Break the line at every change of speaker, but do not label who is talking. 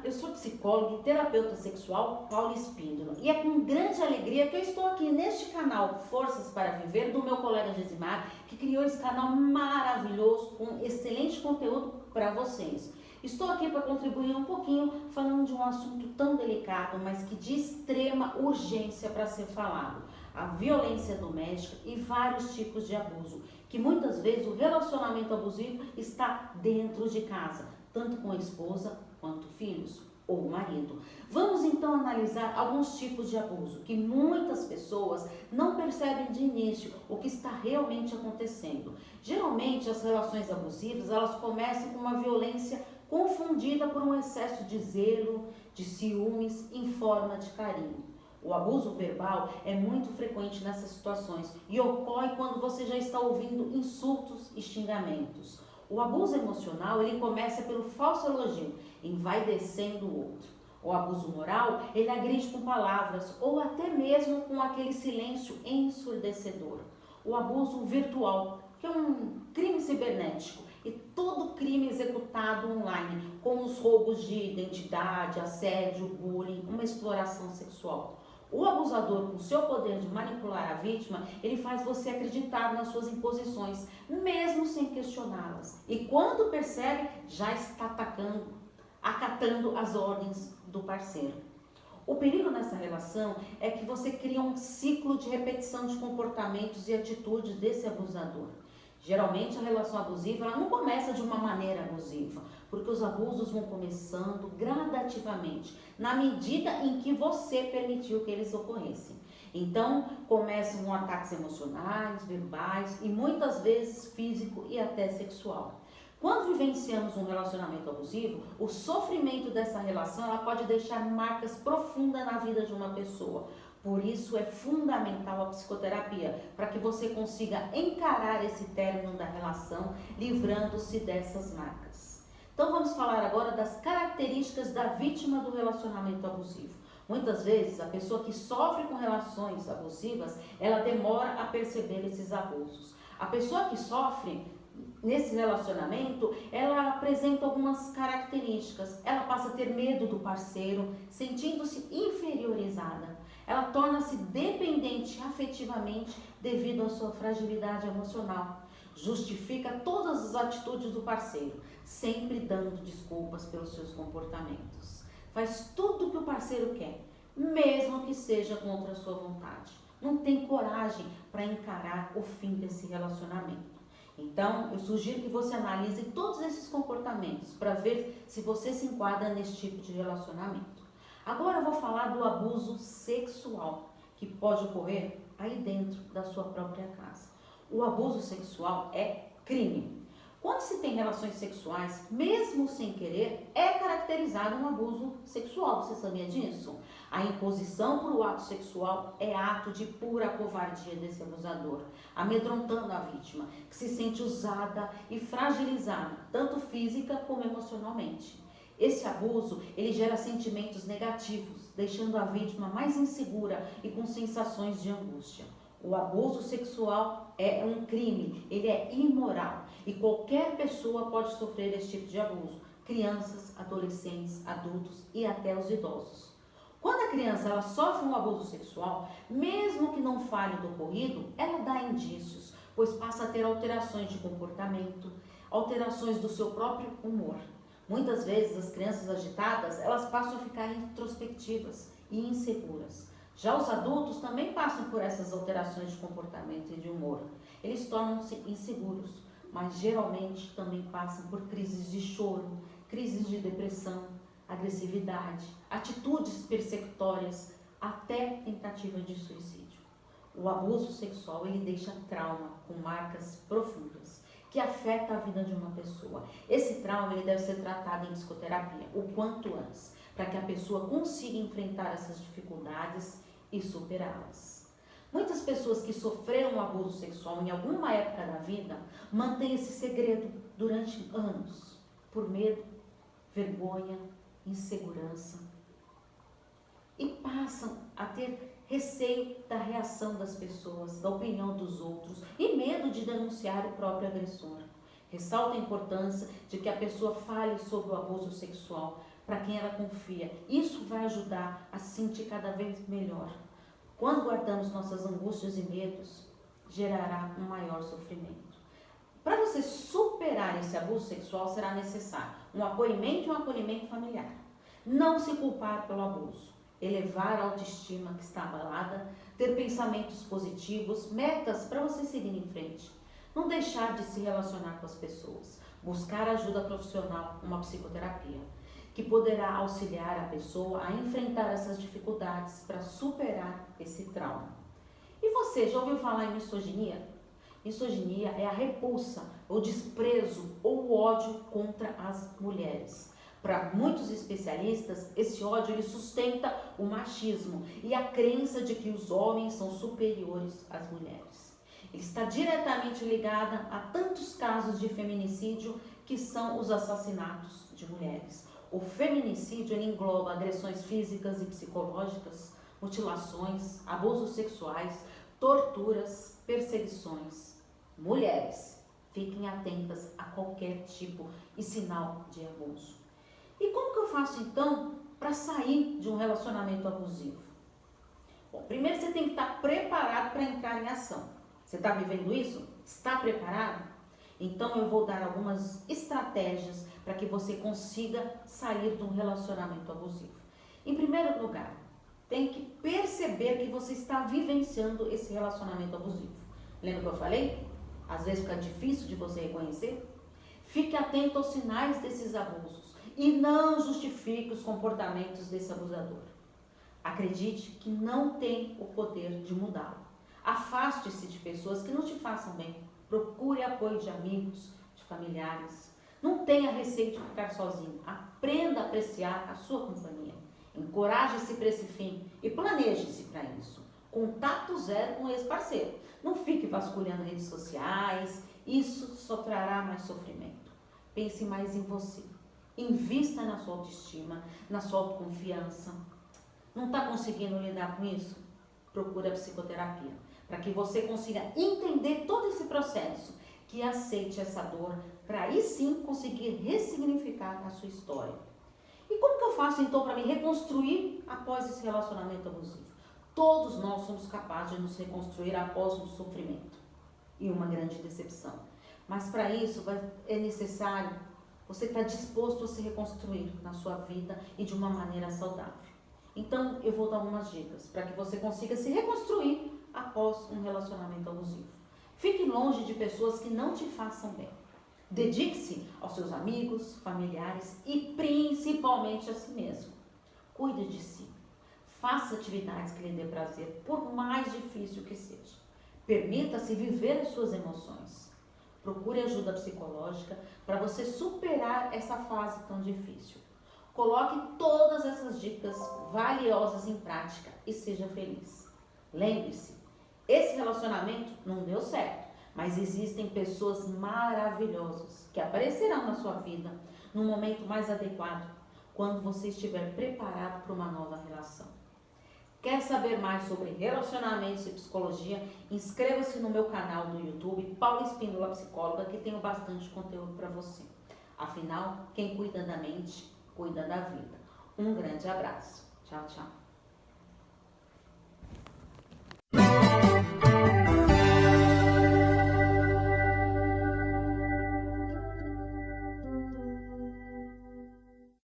eu sou psicóloga e terapeuta sexual Paula Espíndola e é com grande alegria que eu estou aqui neste canal Forças para Viver do meu colega Gesimar, que criou esse canal maravilhoso com excelente conteúdo para vocês. Estou aqui para contribuir um pouquinho falando de um assunto tão delicado, mas que de extrema urgência para ser falado: a violência doméstica e vários tipos de abuso, que muitas vezes o relacionamento abusivo está dentro de casa, tanto com a esposa quanto filhos ou o marido. Vamos então analisar alguns tipos de abuso que muitas pessoas não percebem de início o que está realmente acontecendo. Geralmente as relações abusivas, elas começam com uma violência confundida por um excesso de zelo, de ciúmes em forma de carinho. O abuso verbal é muito frequente nessas situações e ocorre quando você já está ouvindo insultos e xingamentos. O abuso emocional, ele começa pelo falso elogio, envaidecendo o outro. O abuso moral, ele agride com palavras ou até mesmo com aquele silêncio ensurdecedor. O abuso virtual, que é um crime cibernético, e todo crime executado online, como os roubos de identidade, assédio, bullying, uma exploração sexual. O abusador, com seu poder de manipular a vítima, ele faz você acreditar nas suas imposições, mesmo sem questioná-las. E quando percebe, já está acatando as ordens do parceiro. O perigo nessa relação é que você cria um ciclo de repetição de comportamentos e atitudes desse abusador. Geralmente a relação abusiva ela não começa de uma maneira abusiva, porque os abusos vão começando gradativamente, na medida em que você permitiu que eles ocorressem. Então, começam com ataques emocionais, verbais e muitas vezes físico e até sexual. Quando vivenciamos um relacionamento abusivo, o sofrimento dessa relação ela pode deixar marcas profundas na vida de uma pessoa. Por isso é fundamental a psicoterapia, para que você consiga encarar esse término da relação, livrando-se dessas marcas. Então vamos falar agora das características da vítima do relacionamento abusivo. Muitas vezes a pessoa que sofre com relações abusivas, ela demora a perceber esses abusos. A pessoa que sofre nesse relacionamento, ela apresenta algumas características. Ela passa a ter medo do parceiro, sentindo-se inferiorizada. Ela torna-se dependente afetivamente devido à sua fragilidade emocional. Justifica todas as atitudes do parceiro, sempre dando desculpas pelos seus comportamentos. Faz tudo o que o parceiro quer, mesmo que seja contra a sua vontade. Não tem coragem para encarar o fim desse relacionamento. Então, eu sugiro que você analise todos esses comportamentos para ver se você se enquadra nesse tipo de relacionamento. Agora eu vou falar do abuso sexual, que pode ocorrer aí dentro da sua própria casa. O abuso sexual é crime. Quando se tem relações sexuais, mesmo sem querer, é caracterizado um abuso sexual. Você sabia disso? A imposição por o ato sexual é ato de pura covardia desse abusador, amedrontando a vítima, que se sente usada e fragilizada, tanto física como emocionalmente. Esse abuso, ele gera sentimentos negativos, deixando a vítima mais insegura e com sensações de angústia. O abuso sexual é um crime, ele é imoral e qualquer pessoa pode sofrer esse tipo de abuso, crianças, adolescentes, adultos e até os idosos. Quando a criança ela sofre um abuso sexual, mesmo que não fale do ocorrido, ela dá indícios, pois passa a ter alterações de comportamento, alterações do seu próprio humor. Muitas vezes as crianças agitadas, elas passam a ficar introspectivas e inseguras. Já os adultos também passam por essas alterações de comportamento e de humor. Eles tornam-se inseguros, mas geralmente também passam por crises de choro, crises de depressão, agressividade, atitudes persecutórias, até tentativa de suicídio. O abuso sexual, ele deixa trauma com marcas profundas, que afeta a vida de uma pessoa. Esse trauma ele deve ser tratado em psicoterapia o quanto antes, para que a pessoa consiga enfrentar essas dificuldades e superá-las. Muitas pessoas que sofreram um abuso sexual em alguma época da vida mantêm esse segredo durante anos, por medo, vergonha, insegurança, e passam a ter receio da reação das pessoas, da opinião dos outros e medo de denunciar o próprio agressor. Ressalta a importância de que a pessoa fale sobre o abuso sexual, para quem ela confia. Isso vai ajudar a se sentir cada vez melhor. Quando guardamos nossas angústias e medos, gerará um maior sofrimento. Para você superar esse abuso sexual, será necessário um acolhimento e um acolhimento familiar. Não se culpar pelo abuso, elevar a autoestima que está abalada, ter pensamentos positivos, metas para você seguir em frente. Não deixar de se relacionar com as pessoas, buscar ajuda profissional, uma psicoterapia, que poderá auxiliar a pessoa a enfrentar essas dificuldades para superar esse trauma. E você, já ouviu falar em misoginia? Misoginia é a repulsa, o desprezo ou o ódio contra as mulheres. Para muitos especialistas, esse ódio ele sustenta o machismo e a crença de que os homens são superiores às mulheres. Ele está diretamente ligado a tantos casos de feminicídio que são os assassinatos de mulheres. O feminicídio ele engloba agressões físicas e psicológicas, mutilações, abusos sexuais, torturas, perseguições. Mulheres, fiquem atentas a qualquer tipo e sinal de abuso. E como que eu faço então para sair de um relacionamento abusivo? Bom, primeiro você tem que estar preparado para entrar em ação. Você está vivendo isso? Está preparado? Então eu vou dar algumas estratégias para que você consiga sair de um relacionamento abusivo. Em primeiro lugar, tem que perceber que você está vivenciando esse relacionamento abusivo. Lembra que eu falei? Às vezes fica difícil de você reconhecer. Fique atento aos sinais desses abusos e não justifique os comportamentos desse abusador. Acredite que não tem o poder de mudá-lo. Afaste-se de pessoas que não te façam bem. Procure apoio de amigos, de familiares. Não tenha receio de ficar sozinho. Aprenda a apreciar a sua companhia. Encoraje-se para esse fim e planeje-se para isso. Contato zero com o ex-parceiro. Não fique vasculhando redes sociais. Isso só trará mais sofrimento. Pense mais em você. Invista na sua autoestima, na sua autoconfiança. Não está conseguindo lidar com isso? Procure a psicoterapia, para que você consiga entender todo esse processo, que aceite essa dor, para aí sim conseguir ressignificar a sua história. E como que eu faço então para me reconstruir após esse relacionamento abusivo? Todos nós somos capazes de nos reconstruir após um sofrimento e uma grande decepção. Mas para isso é necessário você estar disposto a se reconstruir na sua vida e de uma maneira saudável. Então eu vou dar algumas dicas para que você consiga se reconstruir após um relacionamento abusivo. Fique longe de pessoas que não te façam bem. Dedique-se aos seus amigos, familiares e principalmente a si mesmo. Cuide de si. Faça atividades que lhe dê prazer, por mais difícil que seja. Permita-se viver as suas emoções. Procure ajuda psicológica para você superar essa fase tão difícil. Coloque todas essas dicas valiosas em prática e seja feliz. Lembre-se, esse relacionamento não deu certo, mas existem pessoas maravilhosas que aparecerão na sua vida no momento mais adequado, quando você estiver preparado para uma nova relação. Quer saber mais sobre relacionamentos e psicologia? Inscreva-se no meu canal do YouTube, Paula Espíndola Psicóloga, que tenho bastante conteúdo para você. Afinal, quem cuida da mente, cuida da vida. Um grande abraço. Tchau, tchau.